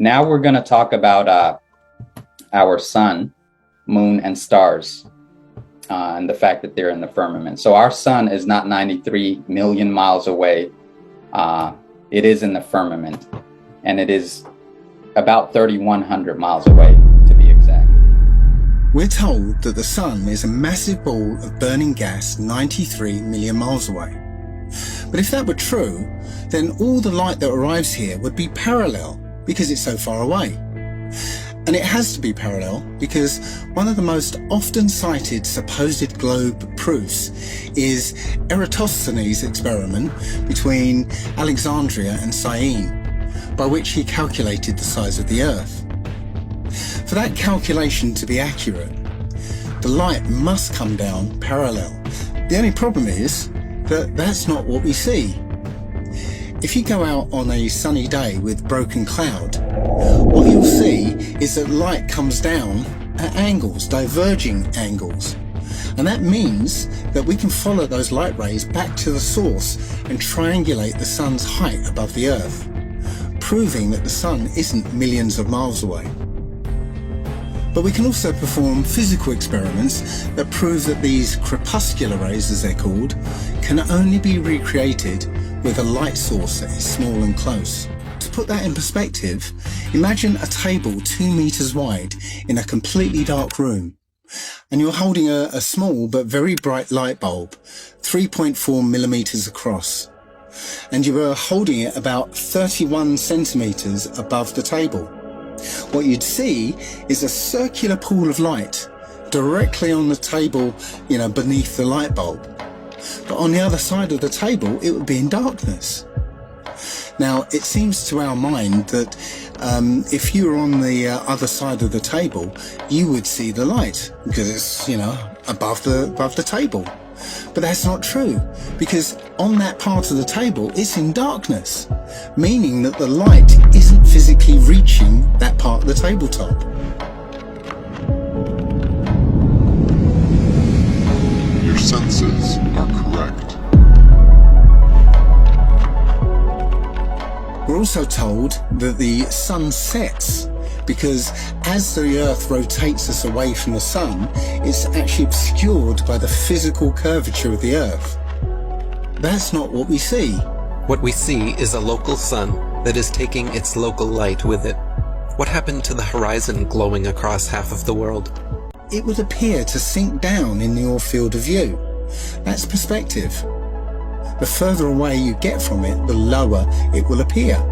Now we're going to talk about our sun, moon, and stars, and the fact that they're in the firmament. So our sun is not 93 million miles away. It is in the firmament, and it is about 3,100 miles away, to be exact. We're told that the sun is a massive ball of burning gas 93 million miles away. But if that were true, then all the light that arrives here would be parallel because it's so far away. And it has to be parallel because one of the most often cited supposed globe proofs is Eratosthenes' experiment between Alexandria and Syene, by which he calculated the size of the Earth. For that calculation to be accurate, the light must come down parallel. The only problem is that that's not what we see. If you go out on a sunny day with broken cloud, what you'll see is that light comes down at angles, diverging angles. And that means that we can follow those light rays back to the source and triangulate the sun's height above the Earth, proving that the sun isn't millions of miles away. But we can also perform physical experiments that prove that these crepuscular rays, as they're called, can only be recreated with a light source that is small and close. To put that in perspective, imagine a table 2 meters wide in a completely dark room, and you're holding a small but very bright light bulb, 3.4 millimeters across, and you are holding it about 31 centimeters above the table. What you'd see is a circular pool of light directly on the table, beneath the light bulb. But on the other side of the table, it would be in darkness. Now, it seems to our mind that if you were on the other side of the table, you would see the light because it's, above the table. But that's not true, because on that part of the table, it's in darkness, meaning that the light isn't physically reaching that part of the tabletop. Your senses are correct. We're also told that the sun sets because as the Earth rotates us away from the sun, it's actually obscured by the physical curvature of the Earth. That's not what we see. What we see is a local sun that is taking its local light with it. What happened to the horizon glowing across half of the world? It would appear to sink down in your field of view. That's perspective. The further away you get from it, the lower it will appear.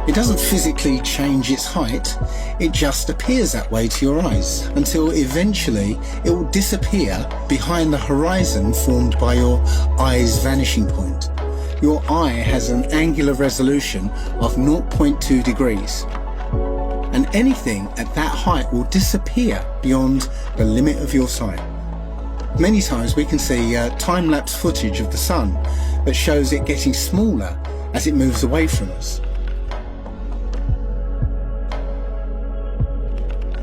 It doesn't physically change its height, it just appears that way to your eyes, until eventually it will disappear behind the horizon formed by your eye's vanishing point. Your eye has an angular resolution of 0.2 degrees. And anything at that height will disappear beyond the limit of your sight. Many times we can see time-lapse footage of the sun that shows it getting smaller as it moves away from us.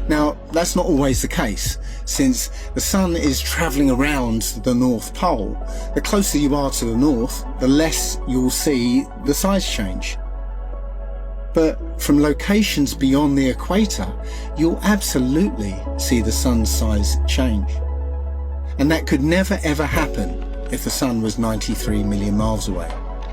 Now, that's not always the case, since the sun is travelling around the North Pole. The closer you are to the north, the less you'll see the size change. But from locations beyond the equator, you'll absolutely see the sun's size change. And that could never ever happen if the sun was 93 million miles away.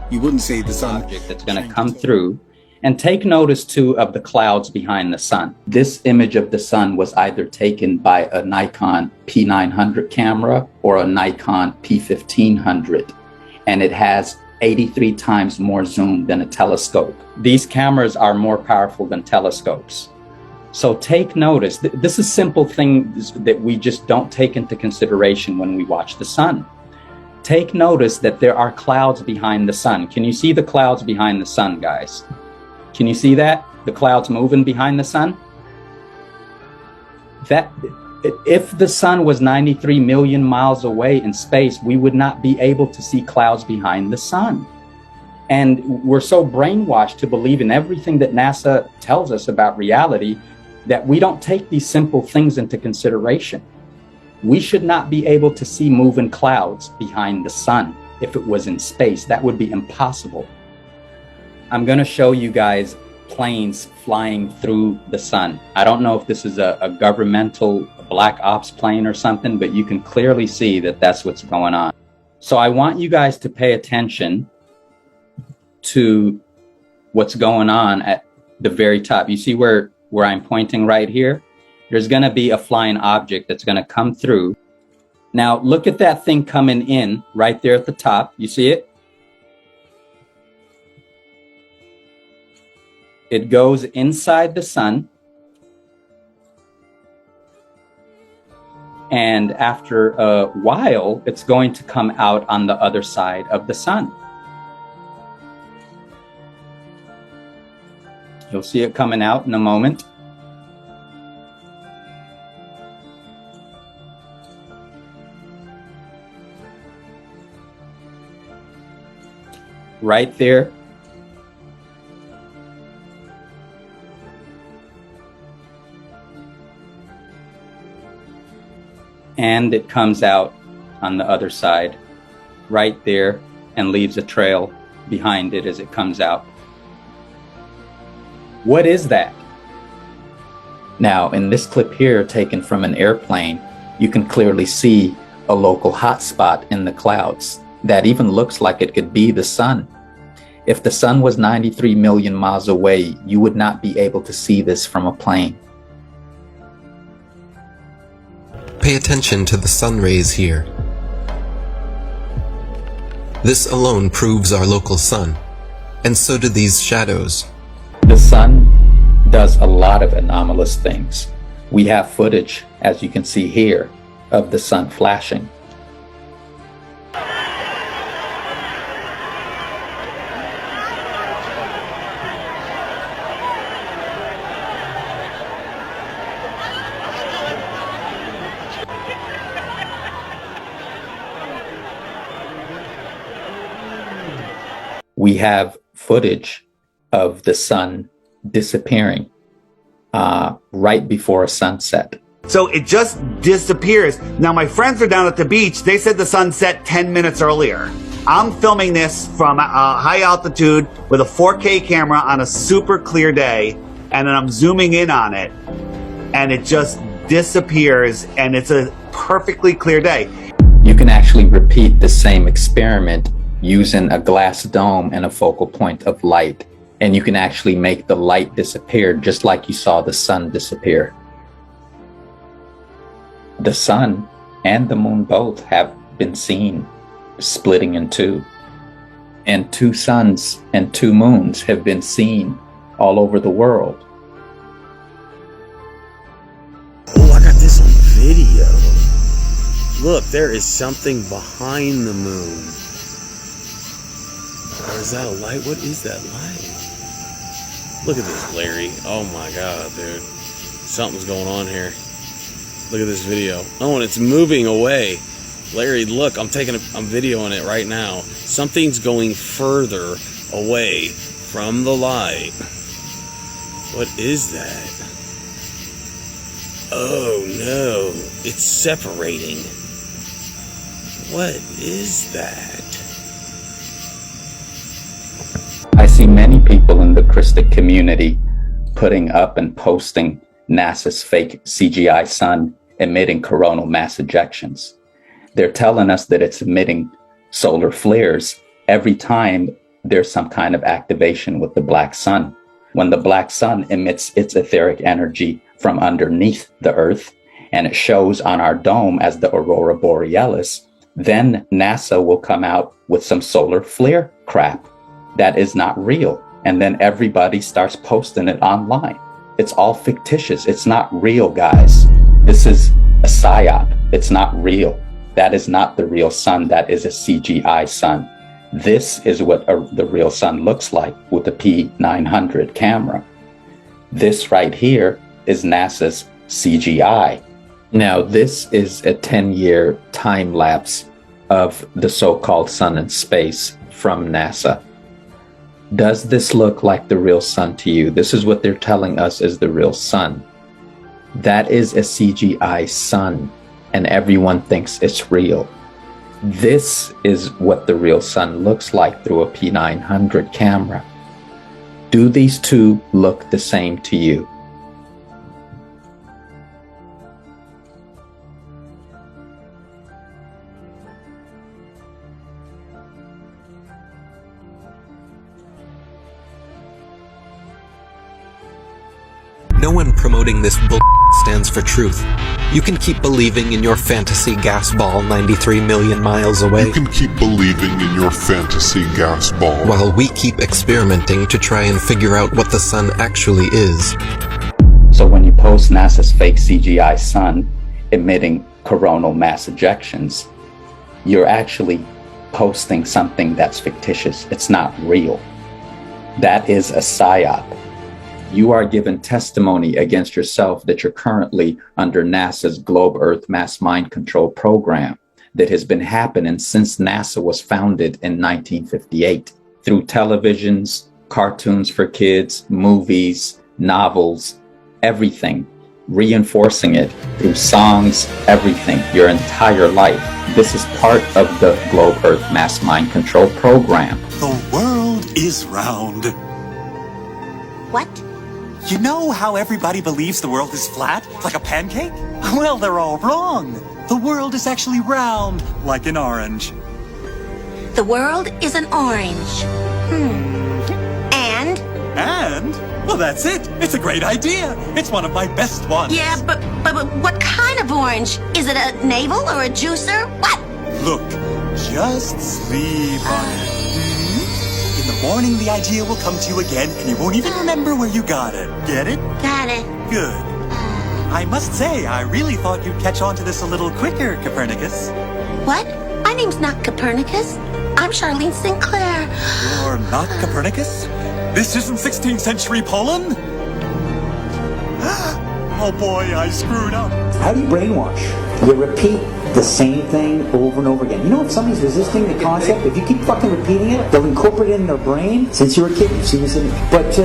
You wouldn't see the sun. Object that's going to come through. And take notice too of the clouds behind the sun. This image of the sun was either taken by a Nikon P900 camera or a Nikon P1500, and it has 83 times more zoom than a telescope. These cameras are more powerful than telescopes. So take notice. This is simple things that we just don't take into consideration when we watch the sun. Take notice that there are clouds behind the sun. Can you see the clouds behind the sun, guys? Can you see that? The clouds moving behind the sun? If the sun was 93 million miles away in space, we would not be able to see clouds behind the sun. And we're so brainwashed to believe in everything that NASA tells us about reality that we don't take these simple things into consideration. We should not be able to see moving clouds behind the sun. if it was in space. That would be impossible. I'm going to show you guys planes flying through the sun. I don't know if this is a governmental black ops plane or something, but you can clearly see that that's what's going on. So I want you guys to pay attention to what's going on at the very top. You see where I'm pointing right here? There's going to be a flying object that's going to come through. Now look at that thing coming in right there at the top. You see it? It goes inside the sun. And after a while, it's going to come out on the other side of the sun. You'll see it coming out in a moment. Right there. And it comes out on the other side, right there, and leaves a trail behind it as it comes out. What is that? Now, in this clip here, taken from an airplane, you can clearly see a local hotspot in the clouds that even looks like it could be the sun. If the sun was 93 million miles away, you would not be able to see this from a plane. Pay attention to the sun rays here. This alone proves our local sun, and so do these shadows. The sun does a lot of anomalous things. We have footage, as you can see here, of the sun flashing. We have footage of the sun disappearing right before a sunset. So it just disappears. Now my friends are down at the beach. They said the sun set 10 minutes earlier. I'm filming this from high altitude with a 4K camera on a super clear day, and then I'm zooming in on it, and it just disappears, and it's a perfectly clear day. You can actually repeat the same experiment using a glass dome and a focal point of light, and you can actually make the light disappear just like you saw the sun disappear. The sun and the moon both have been seen splitting in two, and 2 suns and 2 moons have been seen all over the world. Oh, I got this on video. Look, there is something behind the moon. Or is that a light? What is that light? Look at this, Larry. Oh my God, dude. Something's going on here. Look at this video. Oh, and it's moving away. Larry, look, I'm videoing it right now. Something's going further away from the light. What is that? Oh no, it's separating. What is that? I see many people in the Christic community putting up and posting NASA's fake CGI sun emitting coronal mass ejections. They're telling us that it's emitting solar flares every time there's some kind of activation with the black sun. When the black sun emits its etheric energy from underneath the Earth, and it shows on our dome as the aurora borealis, then NASA will come out with some solar flare crap that is not real. And then everybody starts posting it online. It's all fictitious. It's not real, guys. This is a psyop. It's not real. That is not the real sun. That is a CGI sun. This is what the real sun looks like with the P900 camera. This right here is NASA's CGI. Now, this is a 10-year time lapse of the so-called sun in space from NASA. Does this look like the real sun to you? This is what they're telling us is the real sun. That is a CGI sun, and everyone thinks it's real. This is what the real sun looks like through a P900 camera. Do these two look the same to you? No one promoting this bull stands for truth. You can keep believing in your fantasy gas ball 93 million miles away, You can keep believing in your fantasy gas ball. while we keep experimenting to try and figure out what the sun actually is. So when you post NASA's fake CGI sun emitting coronal mass ejections, you're actually posting something that's fictitious. It's not real. That is a psyop. You are given testimony against yourself that you're currently under NASA's Globe Earth Mass Mind Control program that has been happening since NASA was founded in 1958 through televisions, cartoons for kids, movies, novels, everything, reinforcing it through songs, everything, your entire life. This is part of the Globe Earth Mass Mind Control program. The world is round. What? You know how everybody believes the world is flat, like a pancake? Well, they're all wrong. The world is actually round, like an orange. The world is an orange. And? And? Well, that's it. It's a great idea. It's one of my best ones. Yeah, but what kind of orange? Is it a navel or a juicer? What? Look, just sleep on it. In the morning, the idea will come to you again, and you won't even remember where you got it. Get it? Got it. Good. I must say, I really thought you'd catch on to this a little quicker, Copernicus. What? My name's not Copernicus. I'm Charlene Sinclair. You're not Copernicus? This isn't 16th century Poland? Oh boy, I screwed up. How do you brainwash? You repeat the same thing over and over again. You know, if somebody's resisting the concept, if you keep fucking repeating it, they'll incorporate it in their brain. Since you were a kid, you've seen this in it. But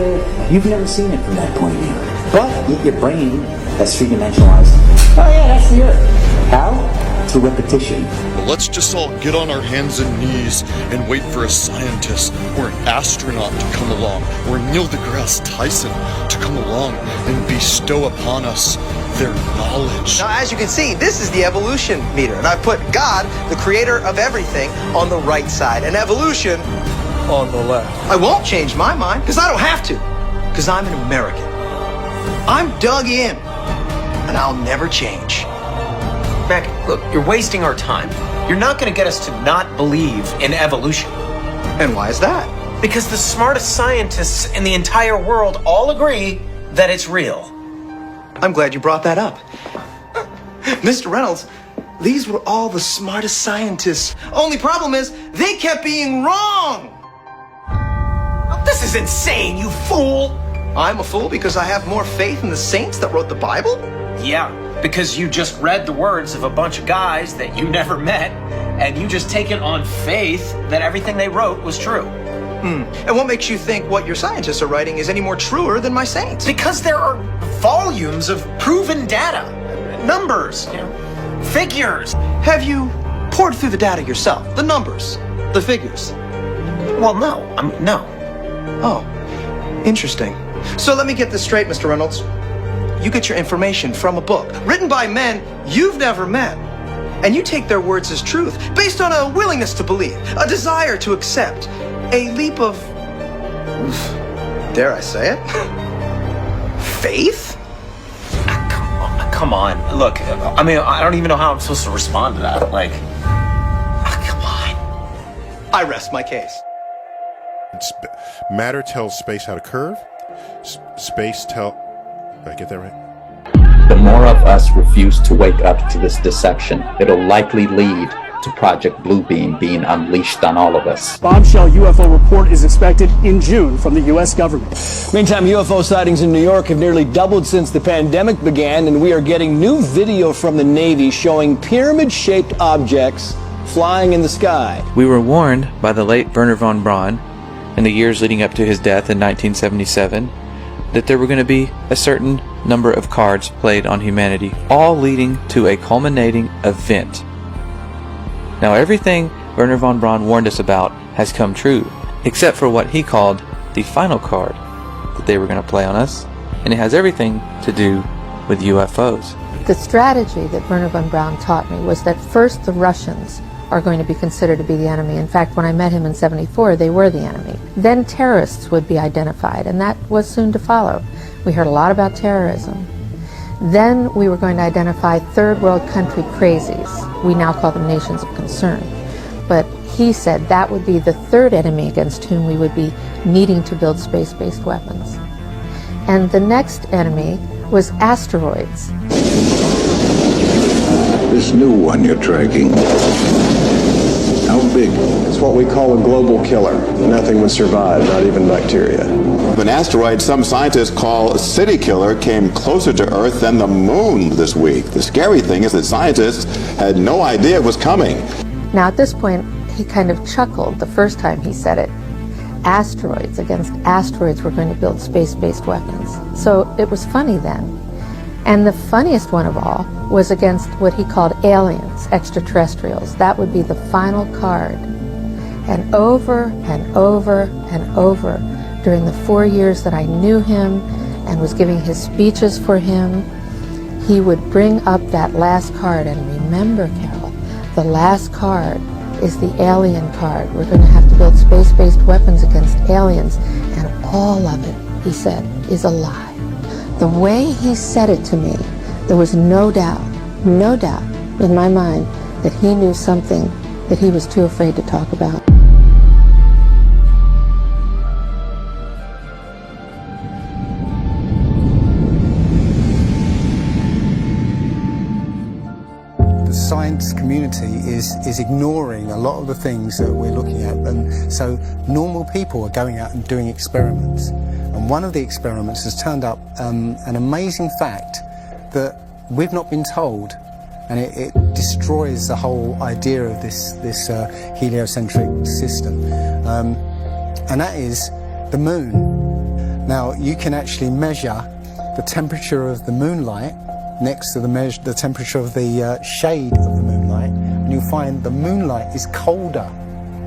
you've never seen it from that point of view. But yet your brain has three-dimensionalized. Oh yeah, that's the Earth. How? Through repetition. Let's just all get on our hands and knees and wait for a scientist or an astronaut to come along, or Neil deGrasse Tyson to come along and bestow upon us their knowledge. Now, as you can see, this is the evolution meter, and I've put God, the creator of everything, on the right side, and evolution on the left. I won't change my mind, because I don't have to, because I'm an American. I'm dug in, and I'll never change. Mac, look, you're wasting our time. You're not going to get us to not believe in evolution. And why is that? Because the smartest scientists in the entire world all agree that it's real. I'm glad you brought that up. Mr. Reynolds, these were all the smartest scientists. Only problem is, they kept being wrong! This is insane, you fool! I'm a fool because I have more faith in the saints that wrote the Bible? Yeah, because you just read the words of a bunch of guys that you never met, and you just take it on faith that everything they wrote was true. And what makes you think what your scientists are writing is any more truer than my saints? Because there are volumes of proven data, numbers, figures. Have you poured through the data yourself? The numbers, the figures? Well, no. No. Oh, interesting. So let me get this straight, Mr. Reynolds. You get your information from a book written by men you've never met, and you take their words as truth based on a willingness to believe, a desire to accept, a leap of, dare I say it, faith? Come on. Look, I mean, I don't even know how I'm supposed to respond to that. Like, come on. I rest my case. Matter tells space how to curve. Space tell... Did I get that right? The more of us refuse to wake up to this deception, it'll likely lead to Project Bluebeam being unleashed on all of us. Bombshell UFO report is expected in June from the U.S. government. Meantime, UFO sightings in New York have nearly doubled since the pandemic began, and we are getting new video from the Navy showing pyramid-shaped objects flying in the sky. We were warned by the late Wernher von Braun in the years leading up to his death in 1977 that there were going to be a certain number of cards played on humanity, all leading to a culminating event. Now everything Wernher von Braun warned us about has come true, except for what he called the final card that they were going to play on us, and it has everything to do with UFOs. The strategy that Wernher von Braun taught me was that first the Russians are going to be considered to be the enemy. In fact, when I met him in '74, they were the enemy. Then terrorists would be identified, and that was soon to follow. We heard a lot about terrorism. Then we were going to identify third world country crazies. We now call them nations of concern. But he said that would be the third enemy against whom we would be needing to build space-based weapons. And the next enemy was asteroids. This new one you're tracking, how big? It's what we call a global killer. Nothing would survive, not even bacteria. An asteroid some scientists call a city killer came closer to Earth than the moon this week. The scary thing is that scientists had no idea it was coming. Now at this point, he kind of chuckled the first time he said it. Asteroids, against asteroids, we're going to build space-based weapons. So it was funny then. And the funniest one of all was against what he called aliens, extraterrestrials. That would be the final card. And over and over and over, during the 4 years that I knew him and was giving his speeches for him, he would bring up that last card. And remember, Carol, the last card is the alien card. We're going to have to build space-based weapons against aliens. And all of it, he said, is a lie. The way he said it to me, there was no doubt in my mind that he knew something that he was too afraid to talk about. The science community is ignoring a lot of the things that we're looking at, and so normal people are going out and doing experiments. And one of the experiments has turned up an amazing fact that we've not been told, and it destroys the whole idea of this heliocentric system, and that is the moon. Now you can actually measure the temperature of the moonlight next to the temperature of the shade of the moonlight, and you'll find the moonlight is colder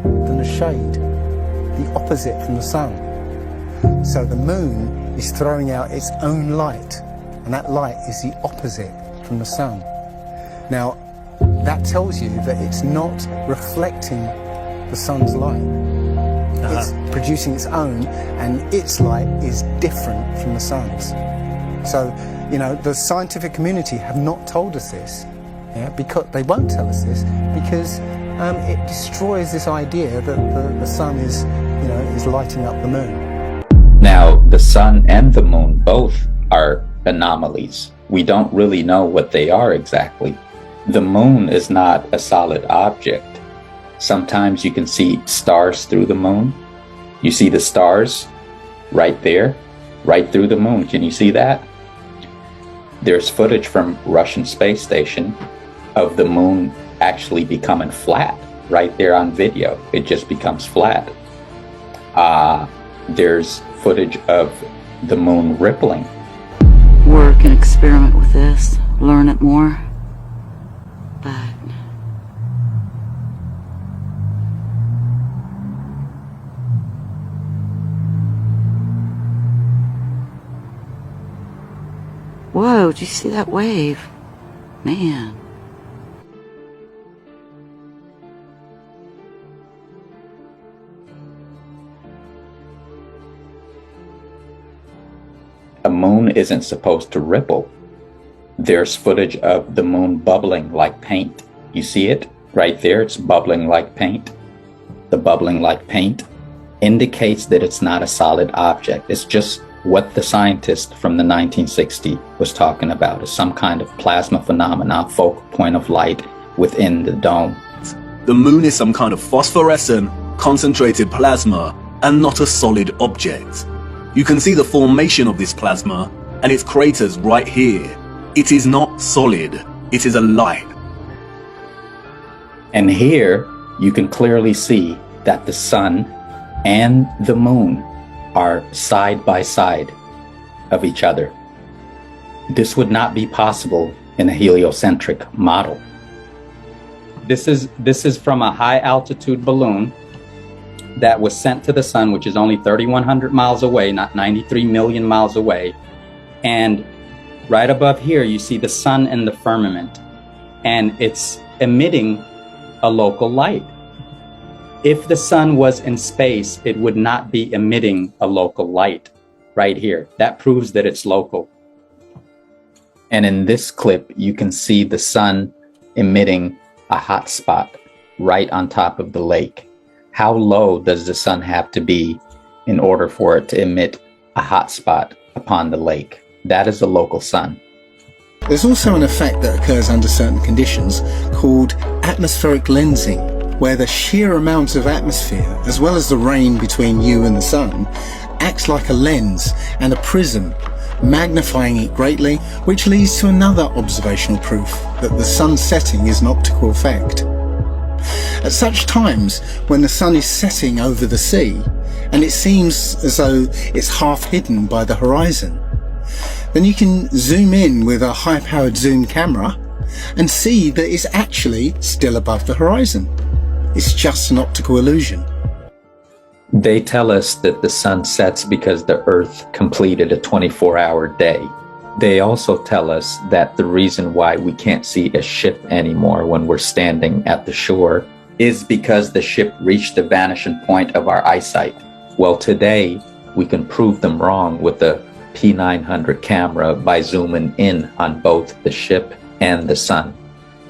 than the shade, the opposite from the sun. So the moon is throwing out its own light, and that light is the opposite from the sun. Now, that tells you that it's not reflecting the sun's light. It's producing its own, and its light is different from the sun's. So, you know, the scientific community have not told us this, because they won't tell us this, because it destroys this idea that the sun is, is lighting up the moon. Now, the sun and the moon both are anomalies. We don't really know what they are exactly. The moon is not a solid object. Sometimes you can see stars through the moon. You see the stars right there, right through the moon. Can you see that? There's footage from Russian space station of the moon actually becoming flat right there on video. It just becomes flat. There's footage of the moon rippling. Work and experiment with this, learn it more. But whoa, did you see that wave? Man. A moon isn't supposed to ripple. There's footage of the moon bubbling like paint. You see it right there? It's bubbling like paint. The bubbling like paint indicates that it's not a solid object. It's just what the scientist from the 1960s was talking about. It's some kind of plasma phenomena, focal point of light within the dome. The moon is some kind of phosphorescent, concentrated plasma and not a solid object. You can see the formation of this plasma and its craters right here. It is not solid, it is a light. And here you can clearly see that the sun and the moon are side by side of each other. This would not be possible in a heliocentric model. This is from a high altitude balloon that was sent to the sun, which is only 3,100 miles away, not 93 million miles away. And right above here, you see the sun in the firmament, and it's emitting a local light. If the sun was in space, it would not be emitting a local light right here. That proves that it's local. And in this clip, you can see the sun emitting a hot spot right on top of the lake. How low does the sun have to be in order for it to emit a hot spot upon the lake? That is a local sun. There's also an effect that occurs under certain conditions called atmospheric lensing, where the sheer amount of atmosphere, as well as the rain between you and the sun, acts like a lens and a prism, magnifying it greatly, which leads to another observational proof that the sun setting is an optical effect. At such times, when the sun is setting over the sea, and it seems as though it's half hidden by the horizon, then you can zoom in with a high-powered zoom camera and see that it's actually still above the horizon. It's just an optical illusion. They tell us that the sun sets because the Earth completed a 24-hour day. They also tell us that the reason why we can't see a ship anymore when we're standing at the shore is because the ship reached the vanishing point of our eyesight. Well, today we can prove them wrong with the P900 camera by zooming in on both the ship and the sun.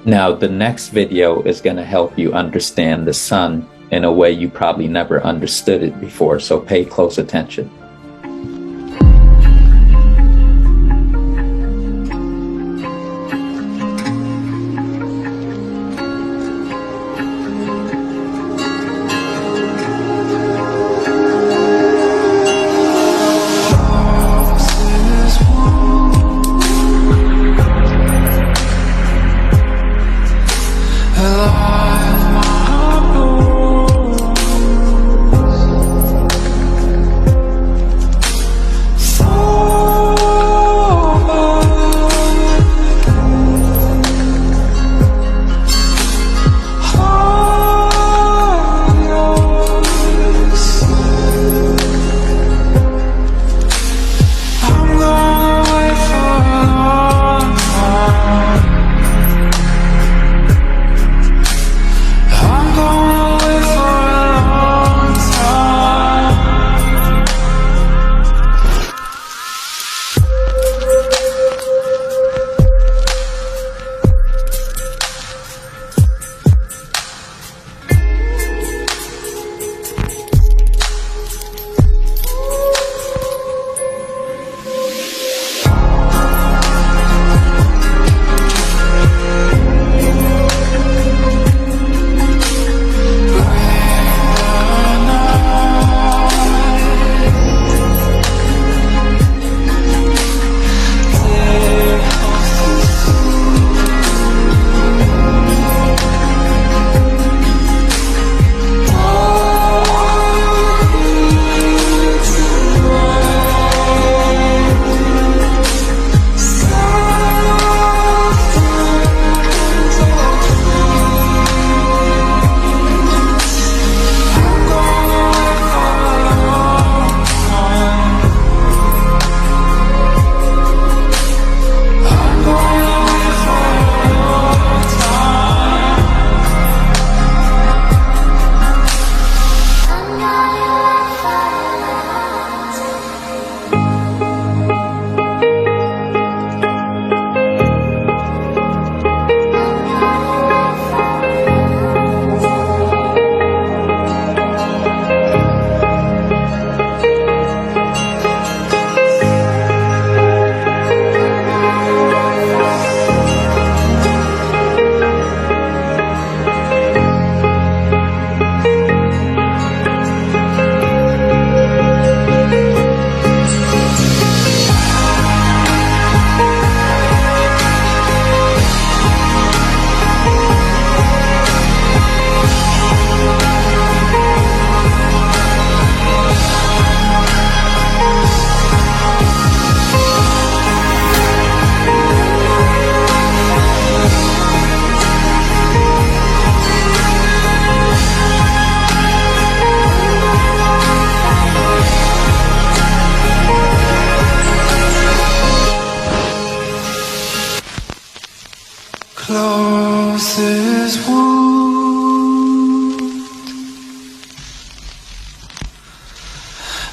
Now, the next video is going to help you understand the sun in a way you probably never understood it before, so pay close attention.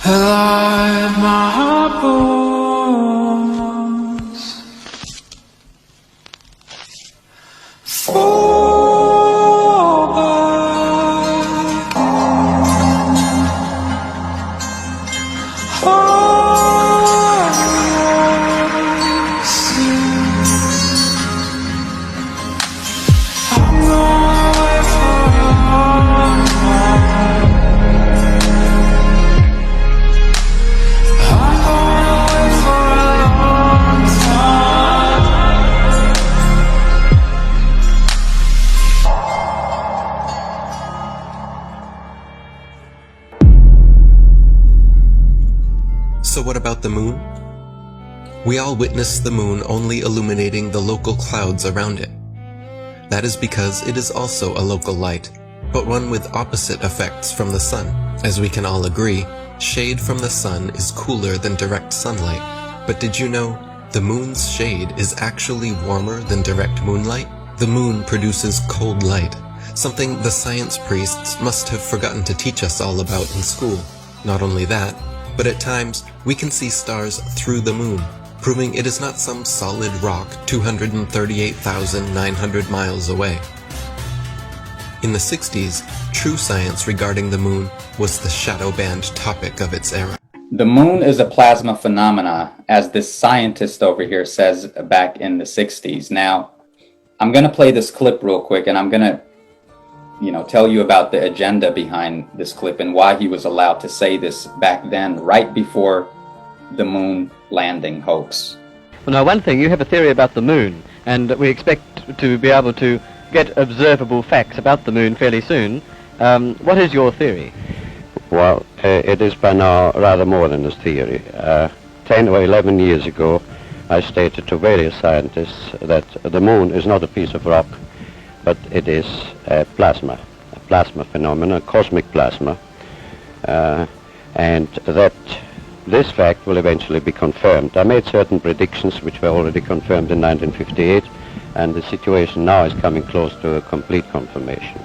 alive my bones. Fall back. I'm going away for a long time. I'm going away for a long time. So what about the moon? We all witness the moon only illuminating the local clouds around it. That is because it is also a local light, but one with opposite effects from the sun. As we can all agree, shade from the sun is cooler than direct sunlight. But did you know the moon's shade is actually warmer than direct moonlight? The moon produces cold light, something the science priests must have forgotten to teach us all about in school. Not only that, but at times we can see stars through the moon, proving it is not some solid rock 238,900 miles away. In the 60s, true science regarding the moon was the shadow band topic of its era. The moon is a plasma phenomena, as this scientist over here says back in the 60s. Now, I'm going to play this clip real quick, and I'm going to tell you about the agenda behind this clip and why he was allowed to say this back then, right before the moon landing hoax. Well, now, one thing, you have a theory about the moon, and we expect to be able to get observable facts about the moon fairly soon. What is your theory? Well, it is by now rather more than a theory. 10 or 11 years ago, I stated to various scientists that the moon is not a piece of rock, but it is a plasma phenomenon, cosmic plasma, and that this fact will eventually be confirmed. I made certain predictions which were already confirmed in 1958, and the situation now is coming close to a complete confirmation.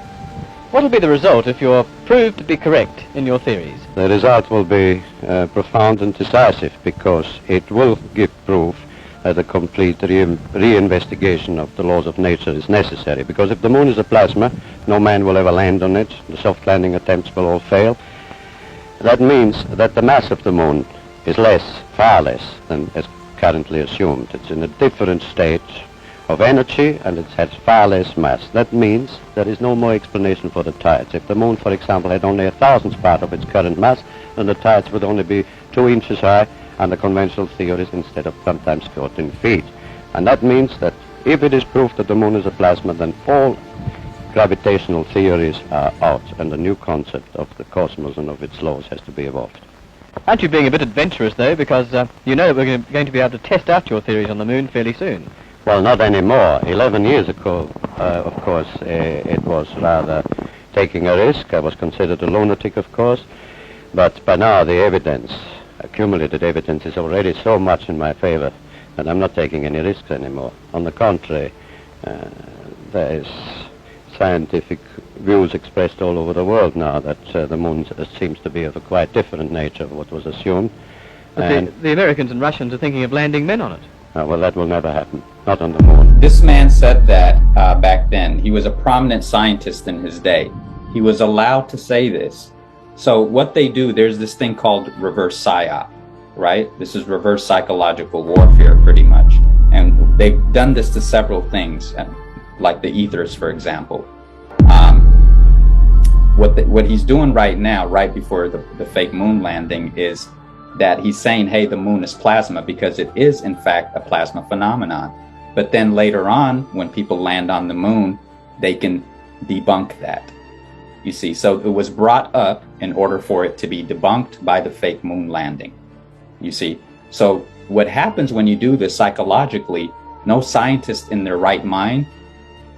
What will be the result if you're proved to be correct in your theories? The result will be profound and decisive, because it will give proof that a complete reinvestigation of the laws of nature is necessary. Because if the moon is a plasma, no man will ever land on it. The soft landing attempts will all fail. That means that the mass of the moon is far less than is currently assumed. It's in a different state of energy, and it has far less mass. That means there is no more explanation for the tides. If the moon, for example, had only 1,000th part of its current mass, then the tides would only be 2 inches high under conventional theories instead of sometimes 14 feet. And that means that if it is proved that the moon is a plasma, then all gravitational theories are out, and a new concept of the cosmos and of its laws has to be evolved. Aren't you being a bit adventurous, though, because you know that we're going to be able to test out your theories on the moon fairly soon? Well, not anymore. 11 years ago, of course, it was rather taking a risk. I was considered a lunatic, of course, but by now the evidence, accumulated evidence, is already so much in my favor that I'm not taking any risks anymore. On the contrary, there is scientific views expressed all over the world now that the moon seems to be of a quite different nature of what was assumed. But the Americans and Russians are thinking of landing men on it. Well, that will never happen. Not on the moon. This man said that back then. He was a prominent scientist in his day. He was allowed to say this. So what they do, there's this thing called reverse psyop, right? This is reverse psychological warfare, pretty much. And they've done this to several things, like the ethers, for example. What he's doing right now, right before the fake moon landing, is that he's saying, hey, the moon is plasma, because it is, in fact, a plasma phenomenon. But then later on, when people land on the moon, they can debunk that. You see, so it was brought up in order for it to be debunked by the fake moon landing. You see, so what happens when you do this psychologically, no scientist in their right mind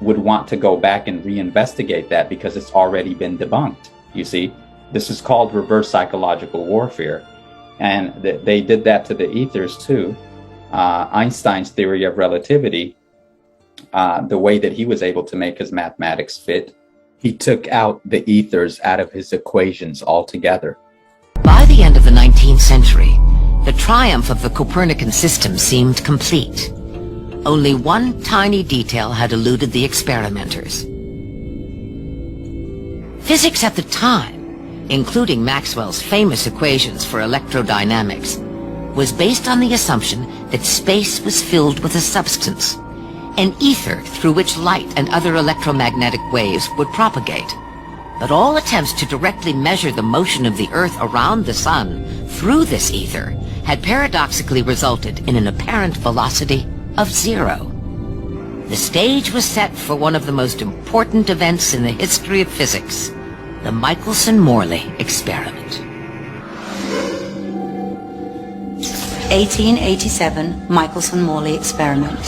would want to go back and reinvestigate that, because it's already been debunked. You see, this is called reverse psychological warfare. And they did that to the ethers too. Einstein's theory of relativity, the way that he was able to make his mathematics fit, he took out the ethers out of his equations altogether. By the end of the 19th century, the triumph of the Copernican system seemed complete. Only one tiny detail had eluded the experimenters. Physics at the time, including Maxwell's famous equations for electrodynamics, was based on the assumption that space was filled with a substance, an ether through which light and other electromagnetic waves would propagate. But all attempts to directly measure the motion of the Earth around the Sun through this ether had paradoxically resulted in an apparent velocity of 0. The stage was set for one of the most important events in the history of physics, the Michelson-Morley experiment. 1887 Michelson-Morley experiment.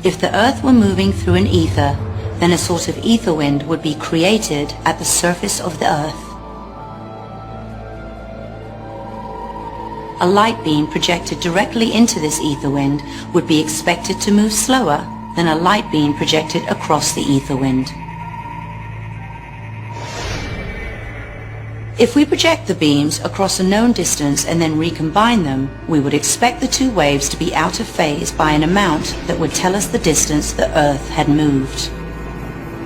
If the Earth were moving through an ether, then a sort of ether wind would be created at the surface of the Earth. A light beam projected directly into this ether wind would be expected to move slower than a light beam projected across the ether wind. If we project the beams across a known distance and then recombine them, we would expect the two waves to be out of phase by an amount that would tell us the distance the Earth had moved.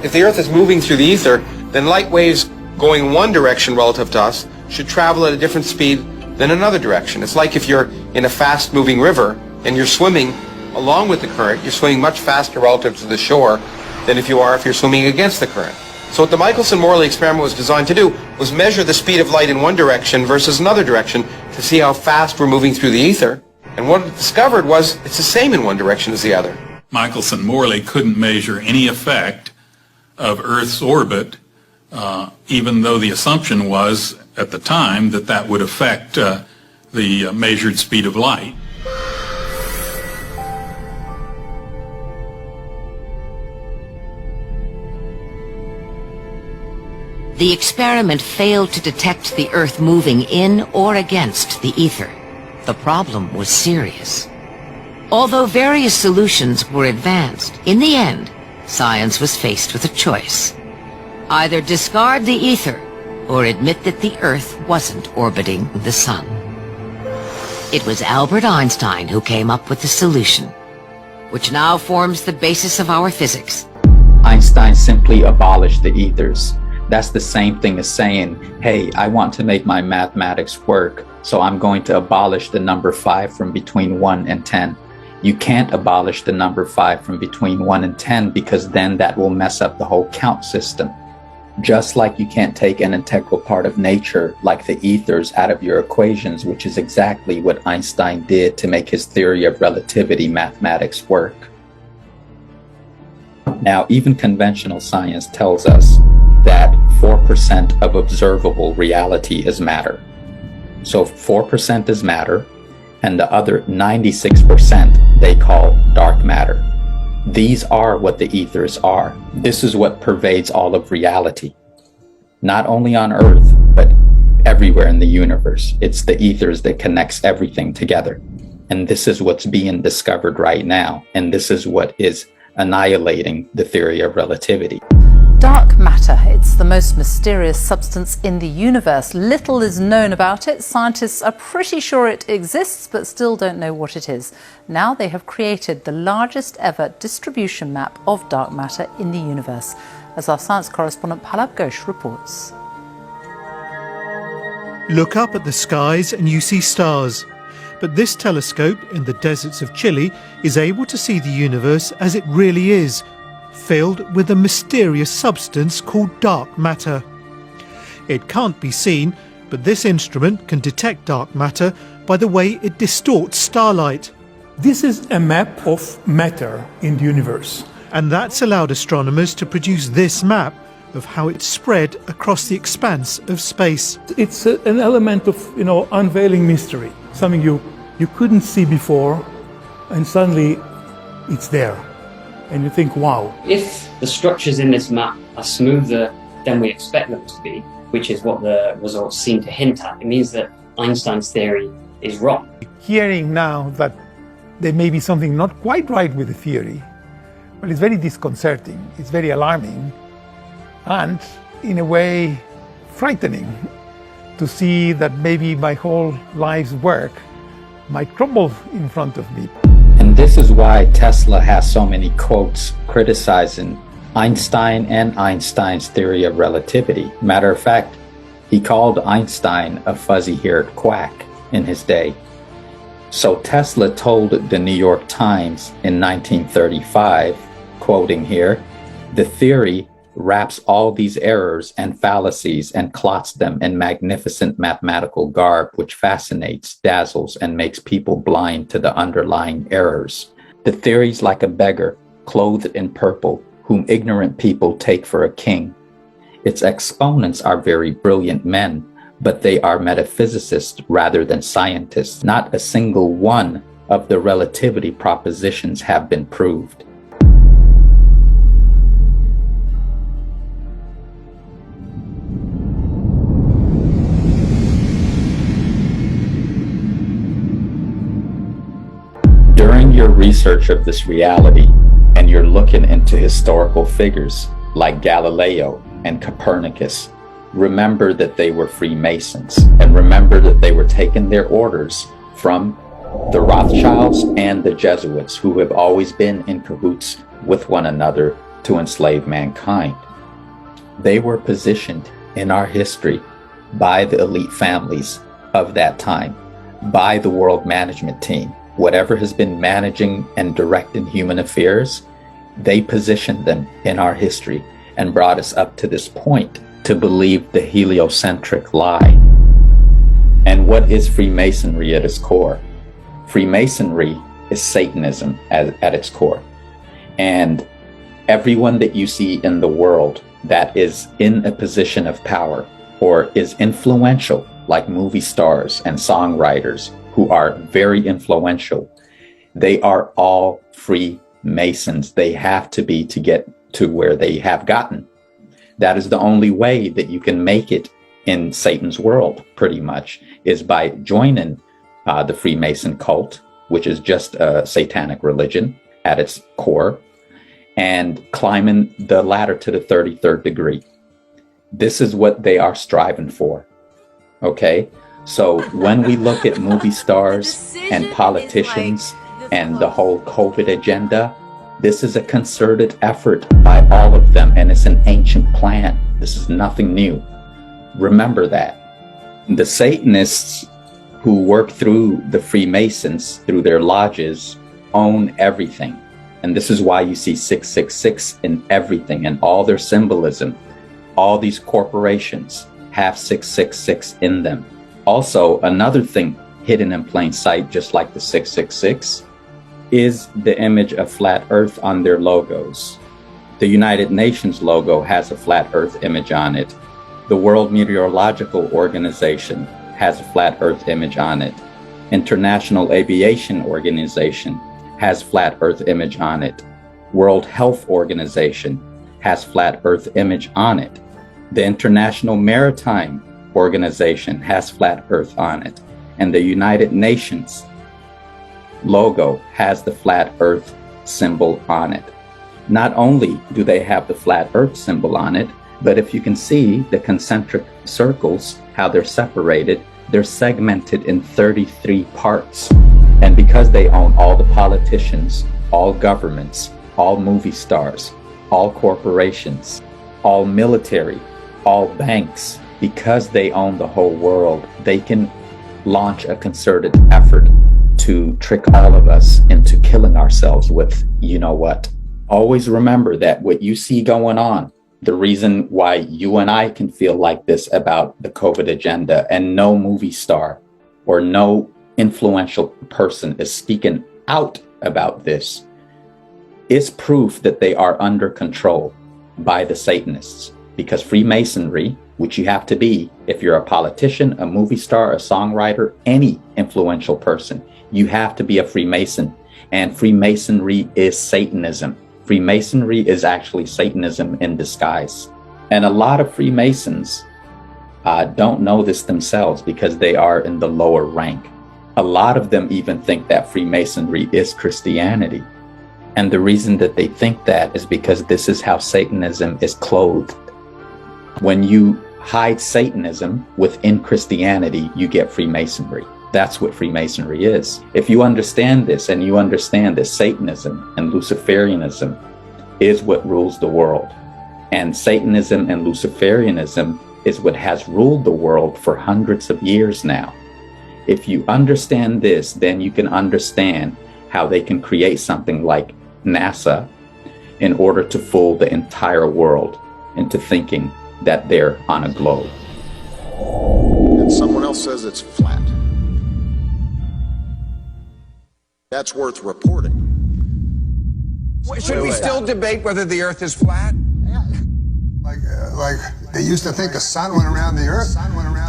If the Earth is moving through the ether, then light waves going one direction relative to us should travel at a different speed than another direction. It's like if you're in a fast-moving river and you're swimming along with the current, you're swimming much faster relative to the shore than if you're swimming against the current. So what the Michelson-Morley experiment was designed to do was measure the speed of light in one direction versus another direction to see how fast we're moving through the ether. And what it discovered was it's the same in one direction as the other. Michelson-Morley couldn't measure any effect of Earth's orbit, even though the assumption was at the time that that would affect the measured speed of light. The experiment failed to detect the Earth moving in or against the ether. The problem was serious. Although various solutions were advanced, in the end, science was faced with a choice. Either discard the ether or admit that the Earth wasn't orbiting the Sun. It was Albert Einstein who came up with the solution, which now forms the basis of our physics. Einstein simply abolished the ethers. That's the same thing as saying, hey, I want to make my mathematics work, so I'm going to abolish the number 5 from between 1 and 10. You can't abolish the number 5 from between 1 and 10 because then that will mess up the whole count system. Just like you can't take an integral part of nature, like the ethers, out of your equations, which is exactly what Einstein did to make his theory of relativity mathematics work. Now, even conventional science tells us that 4% of observable reality is matter. So 4% is matter, and the other 96% they call dark matter. These are what the ethers are. This is what pervades all of reality. Not only on Earth, but everywhere in the universe. It's the ethers that connects everything together. And this is what's being discovered right now. And this is what is annihilating the theory of relativity. Dark matter. It's the most mysterious substance in the universe. Little is known about it. Scientists are pretty sure it exists, but still don't know what it is. Now they have created the largest ever distribution map of dark matter in the universe, as our science correspondent Palab Ghosh reports. Look up at the skies and you see stars. But this telescope in the deserts of Chile is able to see the universe as it really is, filled with a mysterious substance called dark matter. It can't be seen, but this instrument can detect dark matter by the way it distorts starlight. This is a map of matter in the universe. And that's allowed astronomers to produce this map of how it's spread across the expanse of space. It's an element of, unveiling mystery, something you couldn't see before, and suddenly it's there. And you think, wow. If the structures in this map are smoother than we expect them to be, which is what the results seem to hint at, it means that Einstein's theory is wrong. Hearing now that there may be something not quite right with the theory, well, it's very disconcerting, it's very alarming, and in a way frightening. to see that maybe my whole life's work might crumble in front of me. And this is why Tesla has so many quotes criticizing Einstein and Einstein's theory of relativity. Matter of fact, he called Einstein a fuzzy-haired quack in his day. So Tesla told the New York Times in 1935, quoting here, "The theory wraps all these errors and fallacies and clots them in magnificent mathematical garb which fascinates, dazzles, and makes people blind to the underlying errors. The theory's like a beggar, clothed in purple, whom ignorant people take for a king. Its exponents are very brilliant men, but they are metaphysicists rather than scientists. Not a single one of the relativity propositions have been proved." During your research of this reality, and you're looking into historical figures like Galileo and Copernicus, remember that they were Freemasons, and remember that they were taking their orders from the Rothschilds and the Jesuits, who have always been in cahoots with one another to enslave mankind. They were positioned in our history by the elite families of that time, by the world management team. Whatever has been managing and directing human affairs, they positioned them in our history and brought us up to this point to believe the heliocentric lie. And what is Freemasonry at its core? Freemasonry is Satanism at its core. And everyone that you see in the world that is in a position of power or is influential, like movie stars and songwriters who are very influential, they are all Freemasons. They have to be to get to where they have gotten. That is the only way that you can make it in Satan's world, pretty much, is by joining the Freemason cult, which is just a satanic religion at its core, and climbing the ladder to the 33rd degree. This is what they are striving for, okay? So when we look at movie stars and politicians and the whole COVID agenda, this is a concerted effort by all of them, and it's an ancient plan. This is nothing new. Remember that. The Satanists who work through the Freemasons, through their lodges, own everything. And this is why you see 666 in everything and all their symbolism. All these corporations have 666 in them. Also, another thing hidden in plain sight, just like the 666, is the image of flat earth on their logos. The United Nations logo has a flat earth image on it. The World Meteorological Organization has a flat earth image on it. International Aviation Organization has flat earth image on it. World Health Organization has flat earth image on it. The International Maritime Organization has flat earth on it. And the United Nations logo has the flat earth symbol on it. Not only do they have the flat earth symbol on it, but if you can see the concentric circles, how they're separated, they're segmented in 33 parts. And because they own all the politicians, all governments, all movie stars, all corporations, all military, all banks, because they own the whole world, they can launch a concerted effort to trick all of us into killing ourselves with, you know what? Always remember that what you see going on, the reason why you and I can feel like this about the COVID agenda, and no movie star or no influential person is speaking out about this, is proof that they are under control by the Satanists. Because Freemasonry, which you have to be if you're a politician, a movie star, a songwriter, any influential person, you have to be a Freemason. And Freemasonry is Satanism. Freemasonry is actually Satanism in disguise. And a lot of Freemasons don't know this themselves because they are in the lower rank. A lot of them even think that Freemasonry is Christianity. And the reason that they think that is because this is how Satanism is clothed. When you hide Satanism within Christianity, you get Freemasonry. That's what Freemasonry is. If you understand this, and you understand that Satanism and Luciferianism is what rules the world, and Satanism and Luciferianism is what has ruled the world for hundreds of years now. If you understand this, then you can understand how they can create something like NASA in order to fool the entire world into thinking that they're on a globe. And someone else says it's flat. That's worth reporting. Should we still debate whether the Earth is flat? Like they used to think the sun went around the Earth.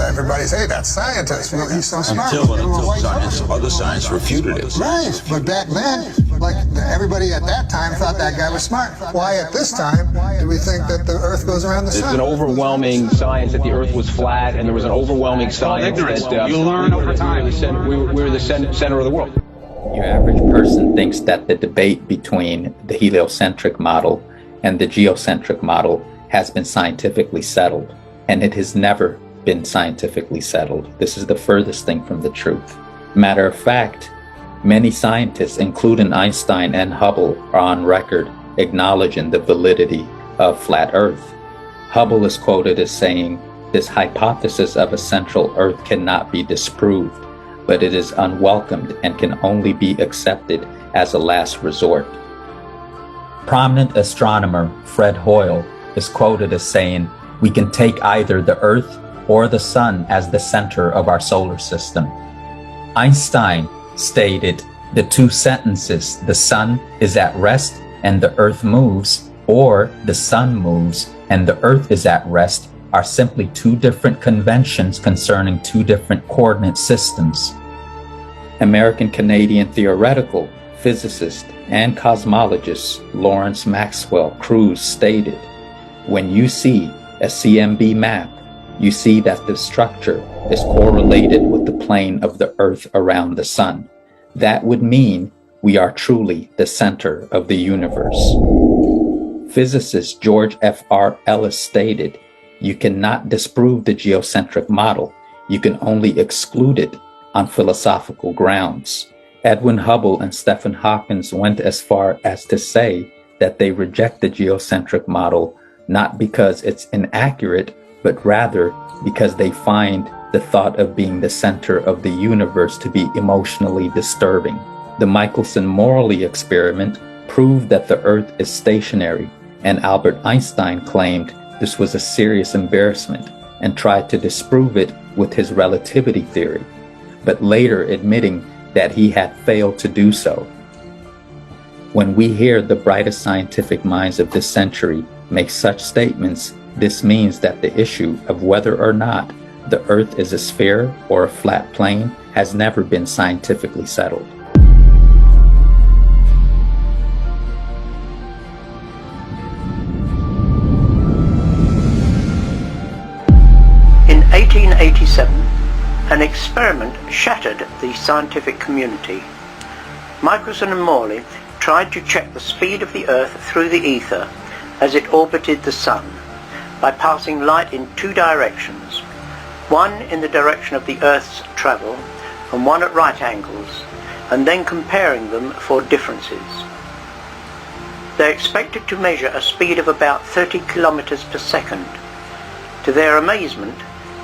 Everybody say that's scientists. Well, he's so smart. Until other science refuted it. Right, but back then, like everybody at that time thought that guy was smart. Why at this time do we think that the Earth goes around the sun? There's an overwhelming science that the Earth was flat, and there was an overwhelming science that you'll learn over time. We were the center of the world. Your average person thinks that the debate between the heliocentric model and the geocentric model has been scientifically settled, and it has never been scientifically settled. This is the furthest thing from the truth. Matter of fact, many scientists, including Einstein and Hubble, are on record acknowledging the validity of flat Earth. Hubble is quoted as saying, "This hypothesis of a central Earth cannot be disproved, but it is unwelcomed and can only be accepted as a last resort." Prominent astronomer Fred Hoyle is quoted as saying, "We can take either the Earth or the Sun as the center of our solar system." Einstein stated the two sentences, "The Sun is at rest and the Earth moves," or "The Sun moves and the Earth is at rest," are simply two different conventions concerning two different coordinate systems. American-Canadian theoretical physicist and cosmologist Lawrence Maxwell Kruse stated, "When you see a CMB map, you see that the structure is correlated with the plane of the Earth around the Sun. That would mean we are truly the center of the universe." Physicist George F.R. Ellis stated, "You cannot disprove the geocentric model. You can only exclude it on philosophical grounds." Edwin Hubble and Stephen Hawking went as far as to say that they reject the geocentric model not because it's inaccurate, but rather because they find the thought of being the center of the universe to be emotionally disturbing. The Michelson-Morley experiment proved that the Earth is stationary, and Albert Einstein claimed this was a serious embarrassment and tried to disprove it with his relativity theory, but later admitting that he had failed to do so. When we hear the brightest scientific minds of this century make such statements, this means that the issue of whether or not the Earth is a sphere or a flat plane has never been scientifically settled. In 1887, an experiment shattered the scientific community. Michelson and Morley tried to check the speed of the Earth through the ether as it orbited the Sun by passing light in two directions, one in the direction of the Earth's travel and one at right angles, and then comparing them for differences. They expected to measure a speed of about 30 kilometers per second. To their amazement,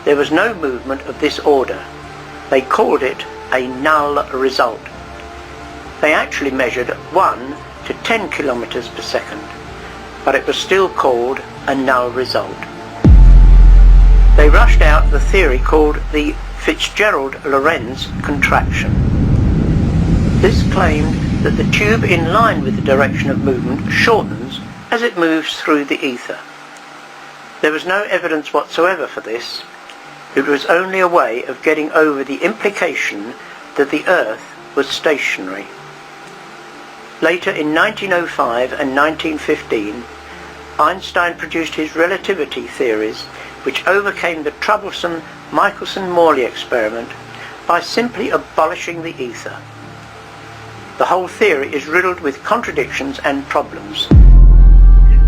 there was no movement of this order. They called it a null result. They actually measured 1 to 10 kilometers per second, but it was still called a null result. They rushed out the theory called the Fitzgerald-Lorentz contraction. This claimed that the tube in line with the direction of movement shortens as it moves through the ether. There was no evidence whatsoever for this. It was only a way of getting over the implication that the Earth was stationary. Later in 1905 and 1915, Einstein produced his relativity theories, which overcame the troublesome Michelson-Morley experiment by simply abolishing the ether. The whole theory is riddled with contradictions and problems.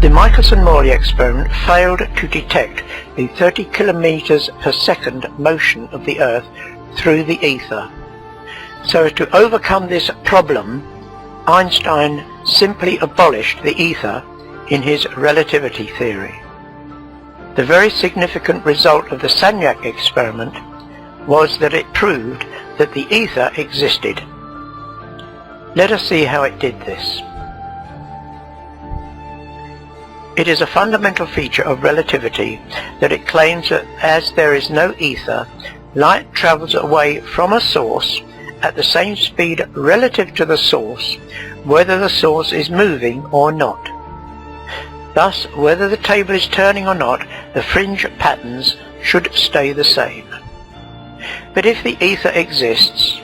The Michelson-Morley experiment failed to detect the 30 kilometers per second motion of the Earth through the ether. So as to overcome this problem, Einstein simply abolished the ether in his relativity theory. The very significant result of the Sagnac experiment was that it proved that the ether existed. Let us see how it did this. It is a fundamental feature of relativity that it claims that as there is no ether, light travels away from a source at the same speed relative to the source, whether the source is moving or not. Thus, whether the table is turning or not, the fringe patterns should stay the same. But if the ether exists,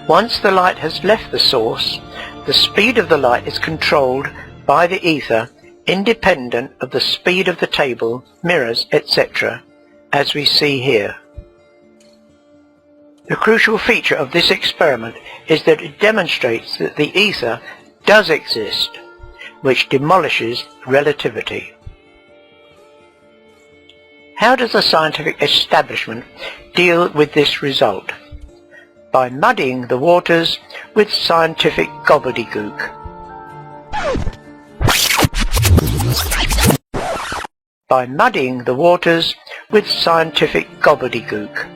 once the light has left the source, the speed of the light is controlled by the ether independent of the speed of the table, mirrors, etc., as we see here. The crucial feature of this experiment is that it demonstrates that the ether does exist, which demolishes relativity. How does the scientific establishment deal with this result? By muddying the waters with scientific gobbledygook. By muddying the waters with scientific gobbledygook.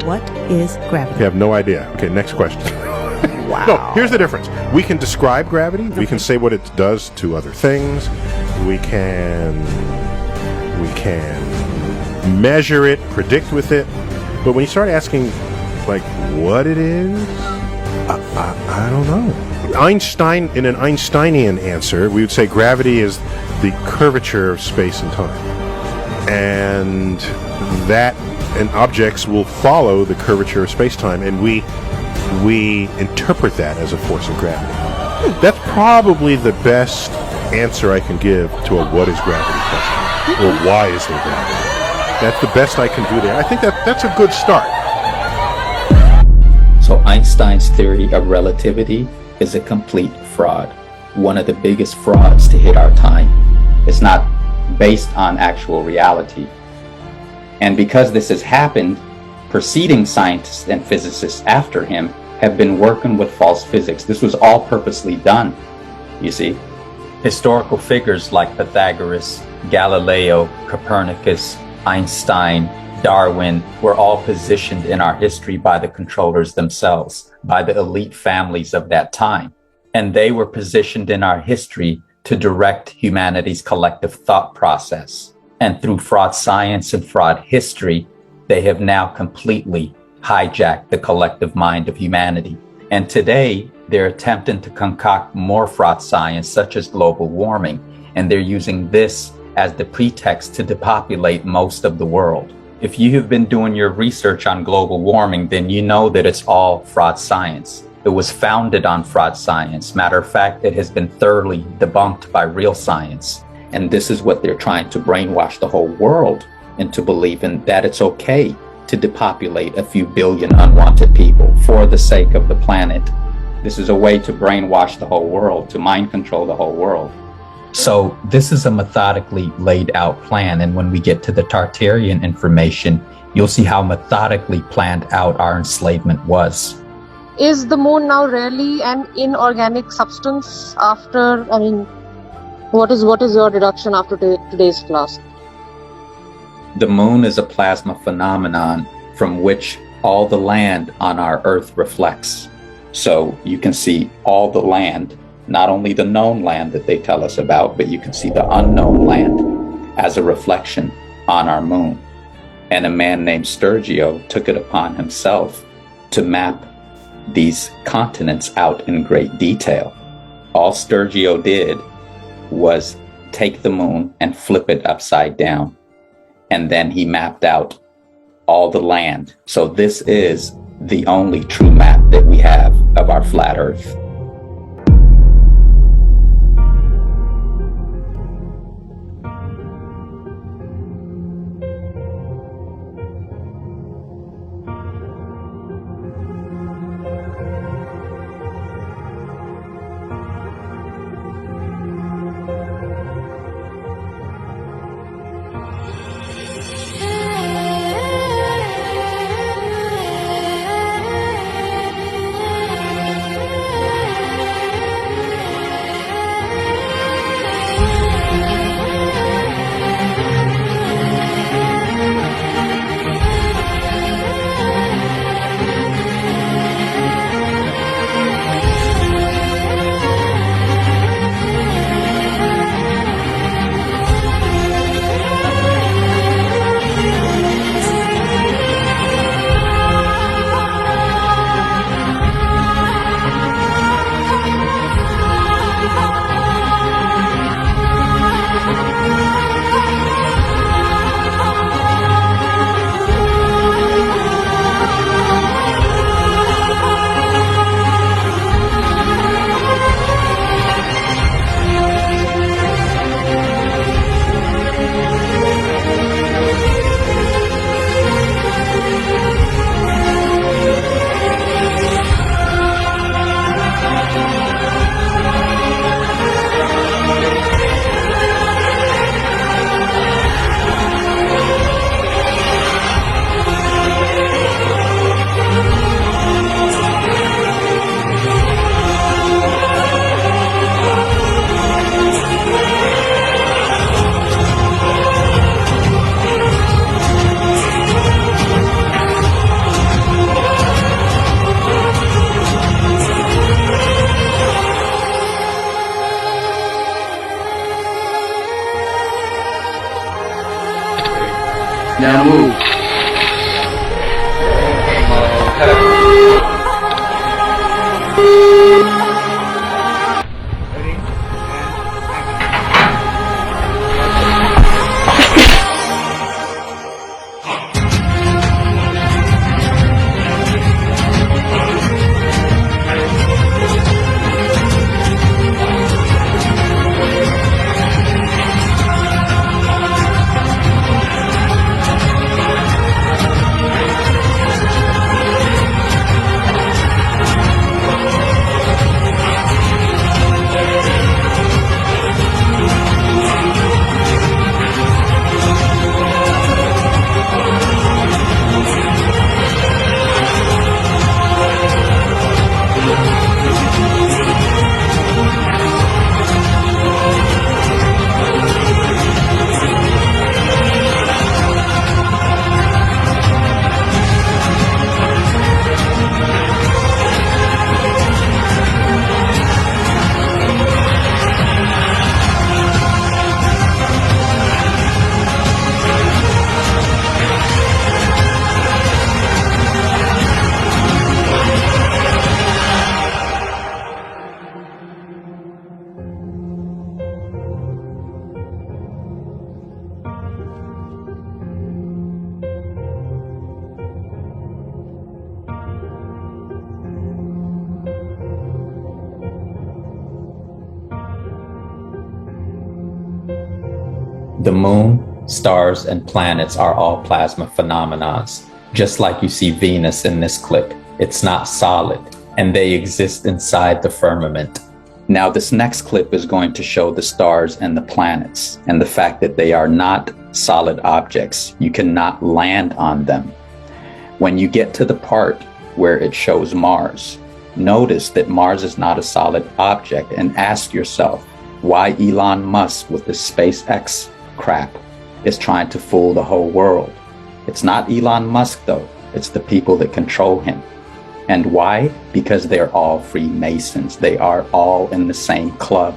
What is gravity? You have no idea. Okay, next question. Wow. No, here's the difference. We can describe gravity. We can say what it does to other things. We can measure it, predict with it. But when you start asking, like, what it is, I don't know. Einstein, in an Einsteinian answer, we would say gravity is the curvature of space and time. And that, and objects will follow the curvature of space-time, and we interpret that as a force of gravity. That's probably the best answer I can give to a what is gravity question, or why is there gravity. That's the best I can do there. I think that's a good start. So Einstein's theory of relativity is a complete fraud. One of the biggest frauds to hit our time. It's not based on actual reality. And because this has happened, preceding scientists and physicists after him have been working with false physics. This was all purposely done, you see. Historical figures like Pythagoras, Galileo, Copernicus, Einstein, Darwin were all positioned in our history by the controllers themselves, by the elite families of that time. And they were positioned in our history to direct humanity's collective thought process. And through fraud science and fraud history, they have now completely hijacked the collective mind of humanity. And today, they're attempting to concoct more fraud science, such as global warming, and they're using this as the pretext to depopulate most of the world. If you have been doing your research on global warming, then you know that it's all fraud science. It was founded on fraud science. Matter of fact, it has been thoroughly debunked by real science. And this is what they're trying to brainwash the whole world into believing, that it's okay to depopulate a few billion unwanted people for the sake of the planet. This is a way to brainwash the whole world, to mind control the whole world. So this is a methodically laid out plan. And when we get to the Tartarian information, you'll see how methodically planned out our enslavement was. Is the moon now really an inorganic substance after, what is your deduction after today's class? The moon is a plasma phenomenon from which all the land on our Earth reflects. So you can see all the land, not only the known land that they tell us about, but you can see the unknown land as a reflection on our moon. And a man named Sturgio took it upon himself to map these continents out in great detail. All Sturgio did was take the moon and flip it upside down. And then he mapped out all the land. So this is the only true map that we have of our flat Earth. Now move. The moon, stars, and planets are all plasma phenomenons. Just like you see Venus in this clip, it's not solid, and they exist inside the firmament. Now, this next clip is going to show the stars and the planets, and the fact that they are not solid objects. You cannot land on them. When you get to the part where it shows Mars, notice that Mars is not a solid object, and ask yourself why Elon Musk with the SpaceX crap is trying to fool the whole world. It's not Elon Musk though, it's the people that control him. And why? Because they're all Freemasons. They are all in the same club.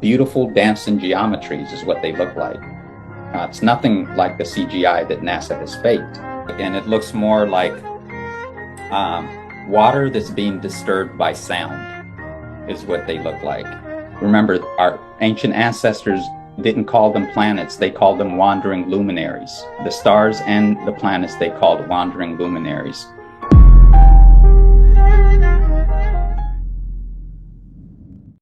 beautiful dancing geometries is what they look like. It's nothing like the CGI that NASA has faked. And it looks more like water that's being disturbed by sound is what they look like. Remember, our ancient ancestors didn't call them planets, they called them wandering luminaries. The stars and the planets they called wandering luminaries.